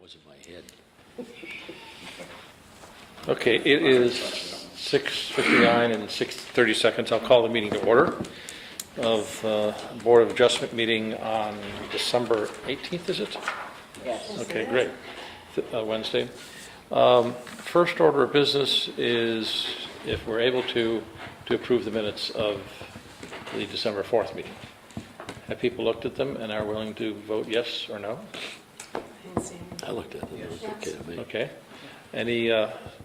was in my head. Okay, it is 6:59 and 30 seconds. I'll call the meeting to order of Board of Adjustment meeting on December 18th, is it? Yes. Okay, great. Wednesday. First order of business is if we're able to approve the minutes of the December 4th meeting. Have people looked at them and are willing to vote yes or no? I looked at it, it was okay to me. Okay. Any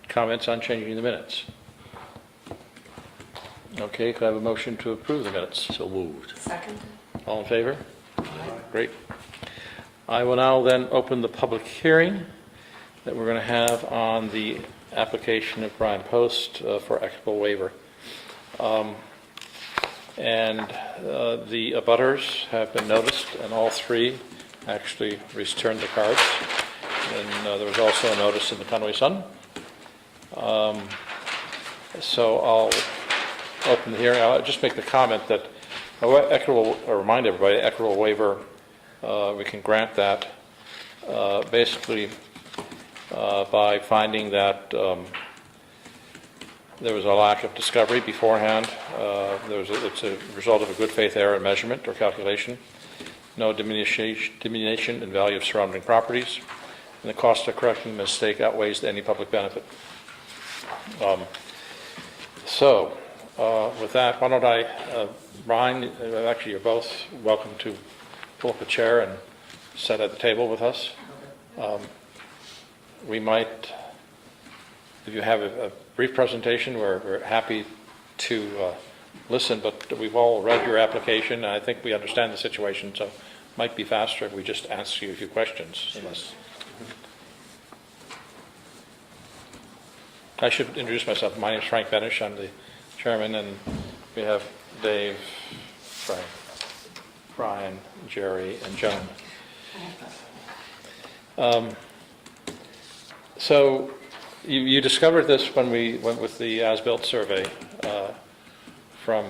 comments on changing the minutes? Okay, could I have a motion to approve the minutes? So moved. Second. All in favor? Great. I will now then open the public hearing that we're going to have on the application of Brian Post for equitable waiver. The abutters have been noticed, and all three actually returned the cards. And there was also a notice in the Conway Sun. So I'll open the hearing. I'll just make the comment that remind everybody, equitable waiver, we can grant that basically by finding that there was a lack of discovery beforehand. It's a result of a good faith error in measurement or calculation. No diminution in value of surrounding properties, and the cost of correcting the mistake outweighs any public benefit. With that, why don't I, Brian, actually you're both welcome to pull up a chair and sit at the table with us. We might, if you have a brief presentation, we're happy to listen, but we've all read your application, and I think we understand the situation, so it might be faster if we just ask you a few questions. Unless I should introduce myself. My name is Frank Benish. I'm the chairman, and we have Dave, Frank, Brian, Jerry, and Joan. So you discovered this when we went with the as-built survey from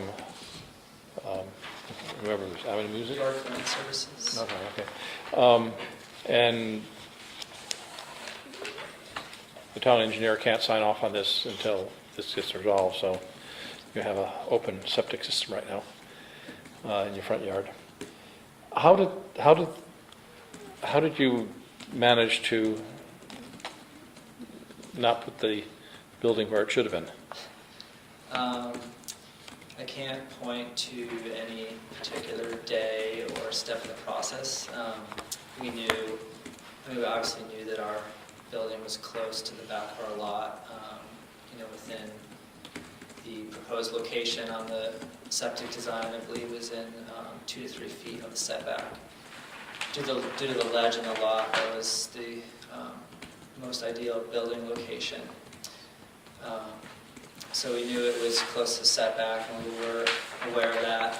whoever was Avenue Music? Land Services. Okay. And the town engineer can't sign off on this until this gets resolved, so you have an open septic system right now in your front yard. How did you manage to not put the building where it should have been? I can't point to any particular day or step in the process. We obviously knew that our building was close to the back of our lot, within the proposed location on the septic design, I believe was in 2 to 3 feet of the setback. Due to the ledge in the lot, that was the most ideal building location. So we knew it was close to setback, and we were aware of that.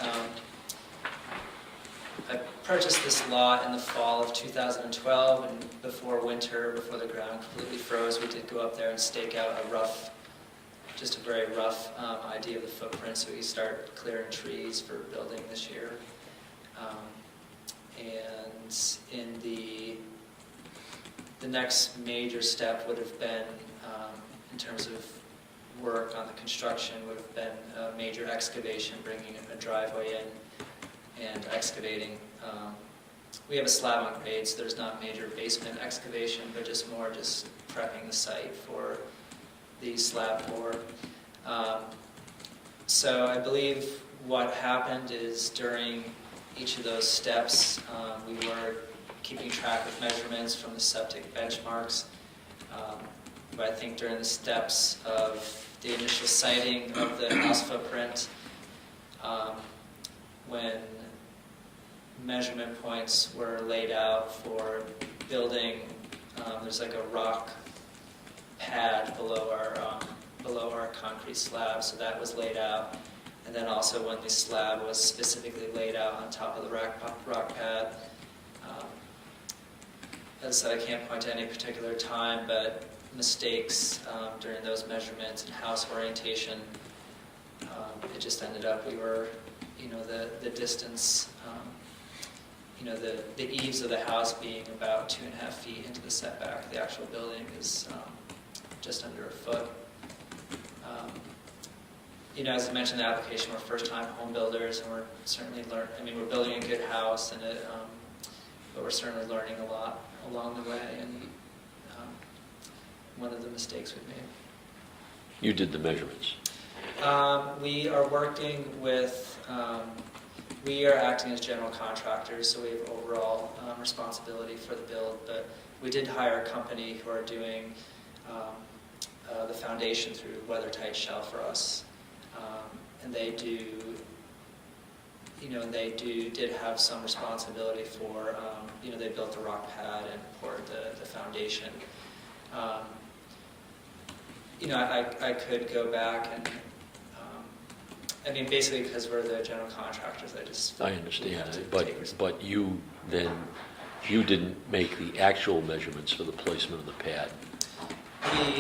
I purchased this lot in the fall of 2012, and before winter, before the ground completely froze, we did go up there and stake out a very rough idea of the footprint, so we start clearing trees for building this year. And in the next major step would have been, in terms of work on the construction, would have been a major excavation, bringing a driveway in and excavating. We have a slab on grade, so there's not major basement excavation, but just prepping the site for the slab pour. So I believe what happened is during each of those steps, we were keeping track of measurements from the septic benchmarks. But I think during the steps of the initial siting of the house footprint, when measurement points were laid out for building, there's like a rock pad below our concrete slab, so that was laid out. And then also when the slab was specifically laid out on top of the rock pad. As I said, I can't point to any particular time, but mistakes during those measurements and house orientation, it just ended up, we were, the distance, the eaves of the house being about 2.5 feet into the setback. The actual building is just under a foot. As I mentioned in the application, we're first-time home builders, and we're certainly we're building a good house, and but we're certainly learning a lot along the way, and one of the mistakes we've made. You did the measurements. We are working with, we are acting as general contractors, so we have overall responsibility for the build, but we did hire a company who are doing the foundation through weather-tight shell for us. And they did have some responsibility for, they built the rock pad and poured the foundation. I could go back and, basically because we're the general contractors, I understand, but you didn't make the actual measurements for the placement of the pad.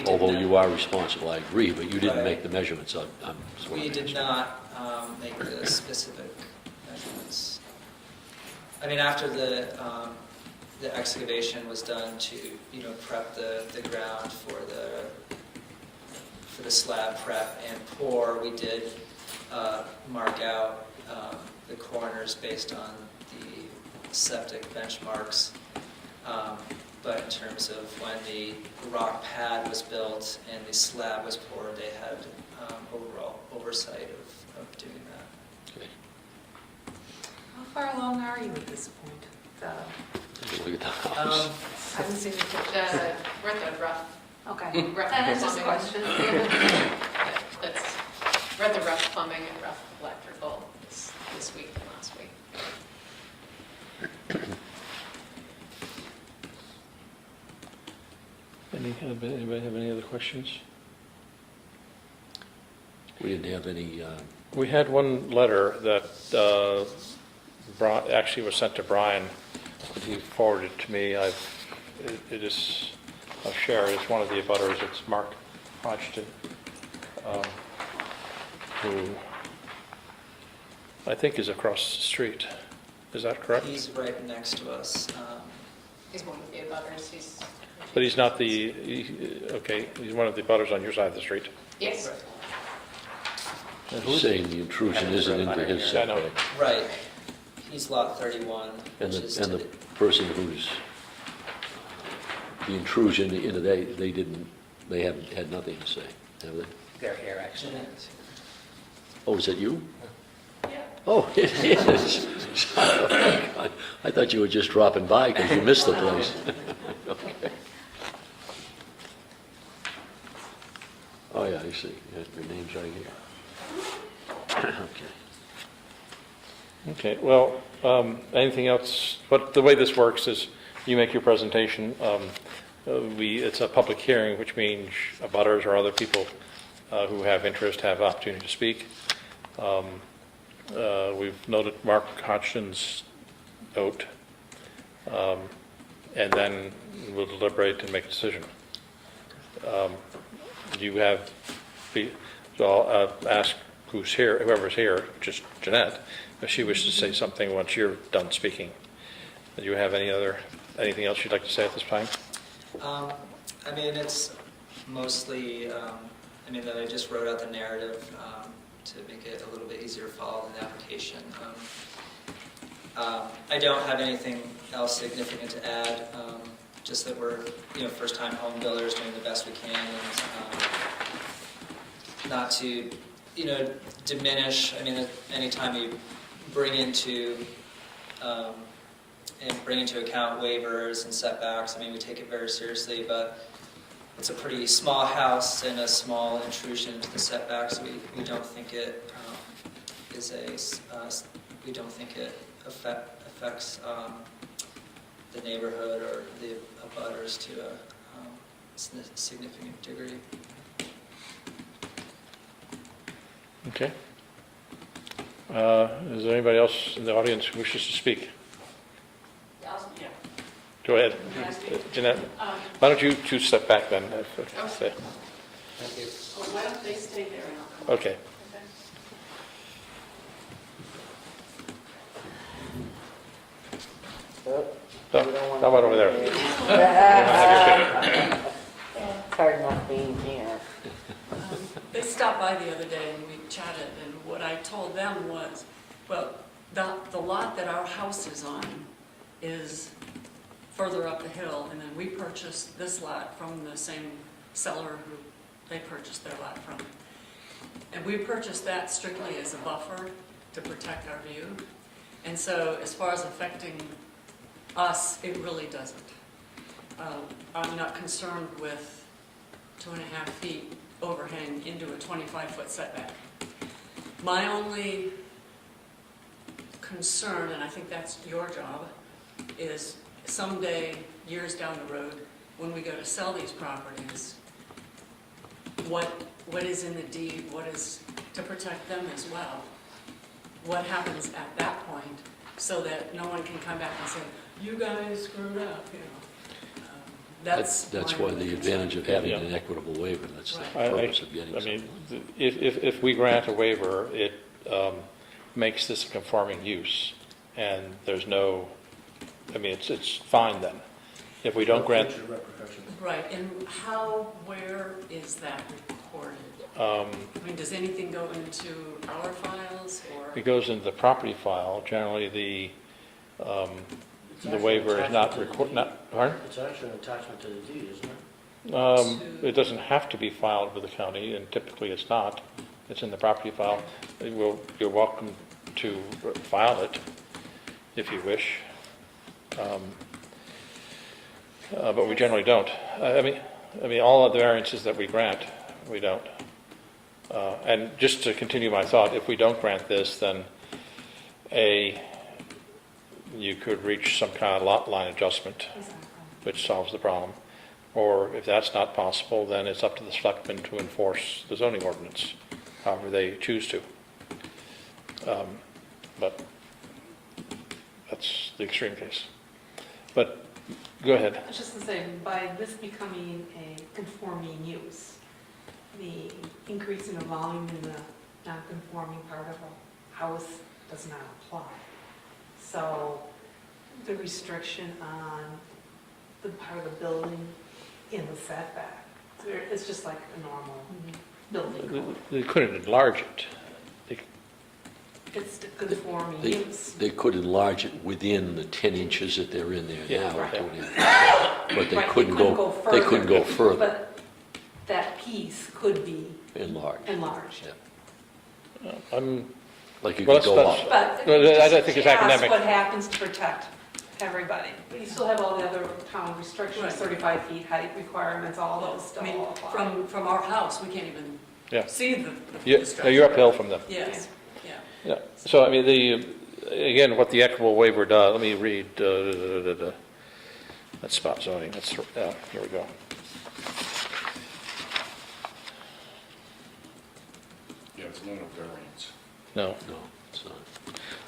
Although you are responsible, I agree, but you didn't make the measurements. We did not make the specific measurements. After the excavation was done to prep the ground for the slab prep and pour, we did mark out the corners based on the septic benchmarks. But in terms of when the rock pad was built and the slab was poured, they had overall oversight of doing that. Okay. How far along are you at this point? Look at the house. I haven't seen the picture. We're at the rough. Okay. Rough That's just a plumbing. question. We're at the rough plumbing and rough electrical this week and last week. Anybody have any other questions? We didn't have any, We had one letter that actually was sent to Brian, that he forwarded to me. It is, I'll share, it's one of the abutters, it's Mark Hodgson, who I think is across the street. Is that correct? He's right next to us. He's one of the abutters. But he's not okay, he's one of the abutters on your side of the street. Yes. And who's- saying the intrusion isn't into his I know. setback. Right. He's lot 31, And which is the, to and the person who's, the intrusion into they haven't had nothing to say, have they? They're here, actually. Oh, is that you? Yeah. Oh, it is. I thought you were just dropping by because you missed the place. Okay. Oh, yeah, I see. Your name's right here. Okay. Okay, well, anything else? But the way this works is you make your presentation. It's a public hearing, which means abutters or other people who have interest have opportunity to speak. We've noted Mark Hodgson's note, and then we'll deliberate and make a decision. So I'll ask whoever's here, just Jeanette, if she wishes to say something once you're done speaking. Do you have anything else you'd like to say at this time? It's mostly, that I just wrote out the narrative to make it a little bit easier to follow in the application. I don't have anything else significant to add, just that we're, first-time home builders doing the best we can, and not to, diminish. Anytime you bring into account waivers and setbacks, we take it very seriously, but it's a pretty small house and a small intrusion into the setbacks. We don't think it we don't think it affects the neighborhood or the abutters to a significant degree. Okay. Is there anybody else in the audience who wishes to speak? Yeah. Go ahead, Jeanette. Why don't you two step back then? Okay. Thank you. Well, why don't they stay there and I'll come Okay. Okay. So, how about over there? You don't have being here. They stopped by the other day and we chatted, and what I told them was, well, the lot that our house is on is further up the hill, and then we purchased this lot from the same seller who they purchased their lot from. And we purchased that strictly as a buffer to protect our view. And so as far as affecting us, it really doesn't. I'm not concerned with 2.5 feet overhang into a 25-foot setback. My only concern, and I think that's your job, is someday, years down the road, when we go to sell these properties, what is in the deed, what is to protect them as well? What happens at that point, so that no one can come back and say, you guys screwed up, you know? That's That's my why only the concern. advantage of having Yeah. an equitable waiver, that's the Right. purpose of getting I something mean, like if we grant a waiver, it makes this a conforming use, and there's no, I mean, it's fine then. If we don't grant, Future repercussions. Right, and where is that recorded? I mean, does anything go into our files, or? it goes into the property file, generally the waiver is not pardon? It's actually an attachment to the deed, isn't it? It doesn't have to be filed with the county, and typically it's not. It's in the property file. You're welcome to file it if you wish. But we generally don't. I mean, all of the variances that we grant, we don't. And just to continue my thought, if we don't grant this, then you could reach some kind of lot line adjustment, which solves the problem. Or if that's not possible, then it's up to the selectmen to enforce the zoning ordinance, however they choose to. But that's the extreme case. But go ahead. I was just going to say, by this becoming a conforming use, the increase in the volume in the non-conforming part of a house does not apply. So the restriction on the part of the building in the setback, it's just like a normal building code. They couldn't enlarge it. It's the conforming They, use. they could enlarge it within the 10 inches that they're in there Yeah, now. right. But they Right, couldn't they couldn't go further But that piece could be enlarged. enlarged. Yeah. I'm, Like you Well, could go that's- up. But Well, I think it's ask academic. what happens to protect everybody. But you still have all the other town restrictions, Right. 35 feet height requirements, all those I still mean, all apply. from our house, we can't even Yeah. see the no, structure. you're uphill from them. Yes, yeah. Yeah. So, I mean, again, what the equitable waiver does, let me read, that's spot zoning, here we go. Yeah, it's not a variance. No. No, it's not.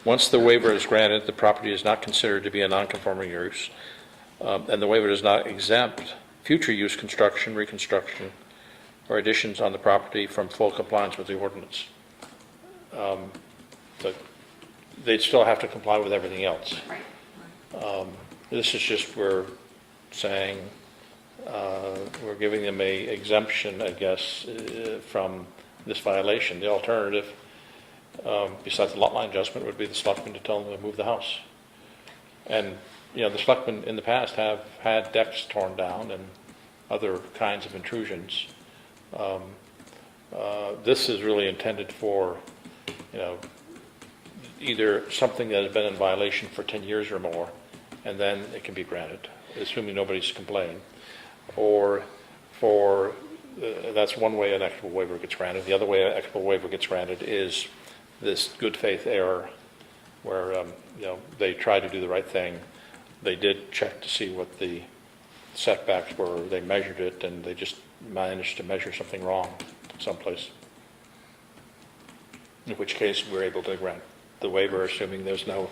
Once the waiver is granted, the property is not considered to be a non-conforming use, and the waiver does not exempt future use construction, reconstruction, or additions on the property from full compliance with the ordinance. But they'd still have to comply with everything else. Right. This is just, we're saying, we're giving them a exemption, I guess, from this violation. The alternative, besides the lot line adjustment, would be the selectmen to tell them to move the house. And, you know, the selectmen in the past have had decks torn down and other kinds of intrusions. This is really intended for, you know, either something that has been in violation for 10 years or more, and then it can be granted, assuming nobody's complained, or for, that's one way an equitable waiver gets granted. The other way an equitable waiver gets granted is this good faith error, where, you know, they try to do the right thing. They did check to see what the setbacks were, they measured it, and they just managed to measure something wrong someplace. In which case, we're able to grant the waiver, assuming there's no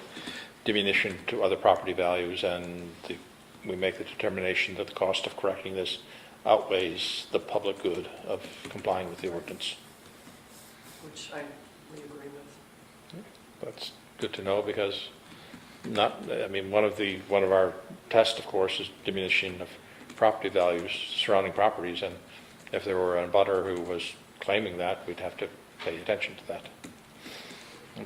diminution to other property values, and we make the determination that the cost of correcting this outweighs the public good of complying with the ordinance. Which we agree with. That's good to know, because one of our tests, of course, is diminution of property values, surrounding properties, and if there were a butter who was claiming that, we'd have to pay attention to that.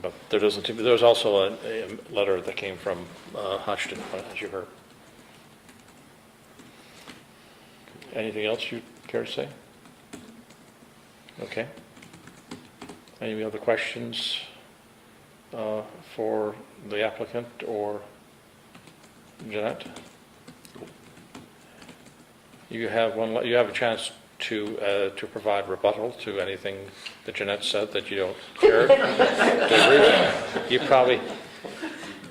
But there doesn't seem, there was also a letter that came from Hodgson, as you heard. Anything else you care to say? Okay. Any other questions for the applicant or Jeanette? You have you have a chance to provide rebuttal to anything that Jeanette said that you don't care to agree with. You probably,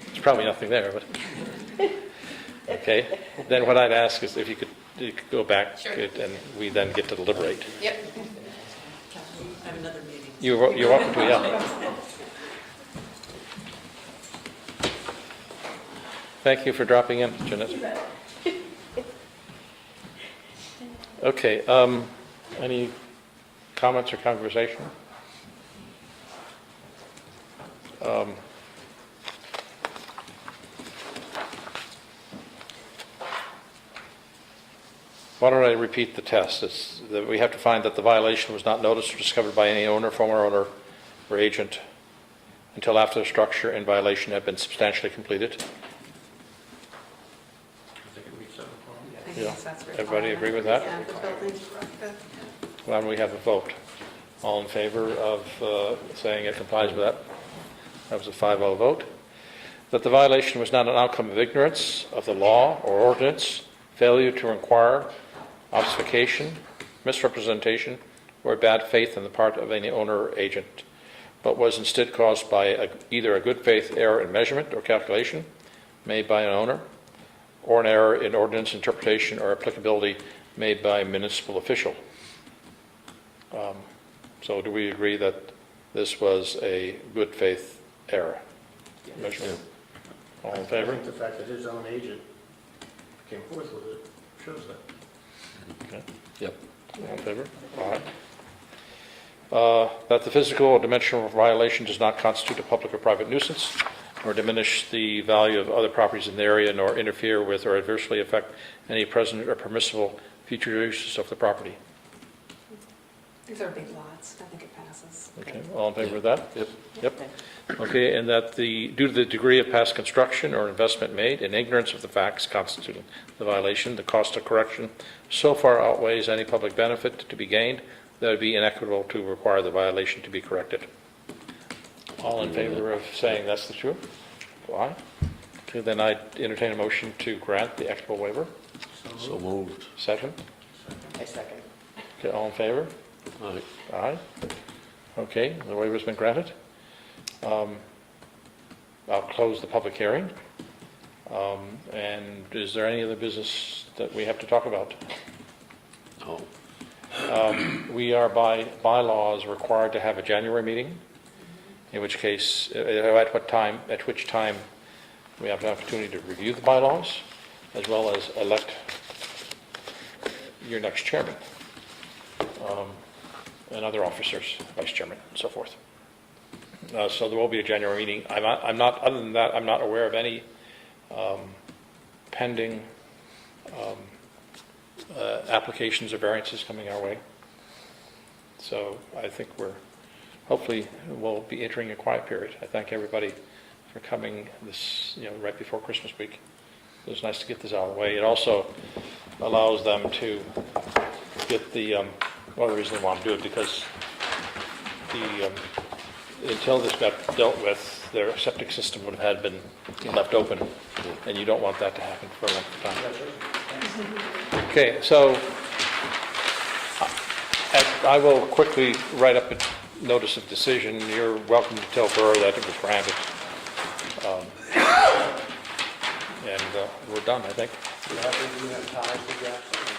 there's probably nothing there, but, okay. Then what I'd ask is if you could go back Sure. and we then get to deliberate. Yep. I have another meeting. You're welcome to, yeah. Thank you for dropping in, Jeanette. Okay, any comments or conversation? Why don't I repeat the test? It's that we have to find that the violation was not noticed or discovered by any owner, former owner, or agent until after the structure in violation had been substantially completed. I think it meets that requirement. I Yeah. guess that's required. Everybody agree with that? Yeah, the building's corrected. Why don't we have a vote? All in favor of saying it complies with that? That was a 5-0 vote. That the violation was not an outcome of ignorance of the law or ordinance, failure to inquire, obfuscation, misrepresentation, or bad faith on the part of any owner or agent, but was instead caused by either a good faith error in measurement or calculation made by an owner, or an error in ordinance interpretation or applicability made by a municipal official. So do we agree that this was a good faith error? Measurement? All in I favor? think the fact that his own agent came forth with it shows that. Okay. Yep. All in favor? All right. That the physical or dimensional violation does not constitute a public or private nuisance, nor diminish the value of other properties in the area, nor interfere with or adversely affect any present or permissible future uses of the property. These are big lots, I think it passes. Okay, all in favor of that? Yep. Yep. Okay, and that due to the degree of past construction or investment made in ignorance of the facts constituting the violation, the cost of correction so far outweighs any public benefit to be gained that it would be inequitable to require the violation to be corrected. All in favor of saying that's the truth? Aye. Okay, then I entertain a motion to grant the equitable waiver. So moved. Second? I second. Okay, all in favor? All right. Aye. Okay, the waiver's been granted. I'll close the public hearing. And is there any other business that we have to talk about? Oh, We are by bylaws required to have a January meeting, in which case, at which time we have an opportunity to review the bylaws, as well as elect your next chairman, and other officers, vice chairman, and so forth. So there will be a January meeting. I'm not, other than that, I'm not aware of any pending applications or variances coming our way. So I think hopefully we'll be entering a quiet period. I thank everybody for coming this, right before Christmas week. It was nice to get this out of the way. It also allows them to get the reason they want to do it, because until this got dealt with, their septic system would have been left open, and you don't want that to happen for a length of time. Okay, so I will quickly write up a notice of decision. You're welcome to tell Burr that it was granted. And we're done, I think. Do you have ties to Jackson?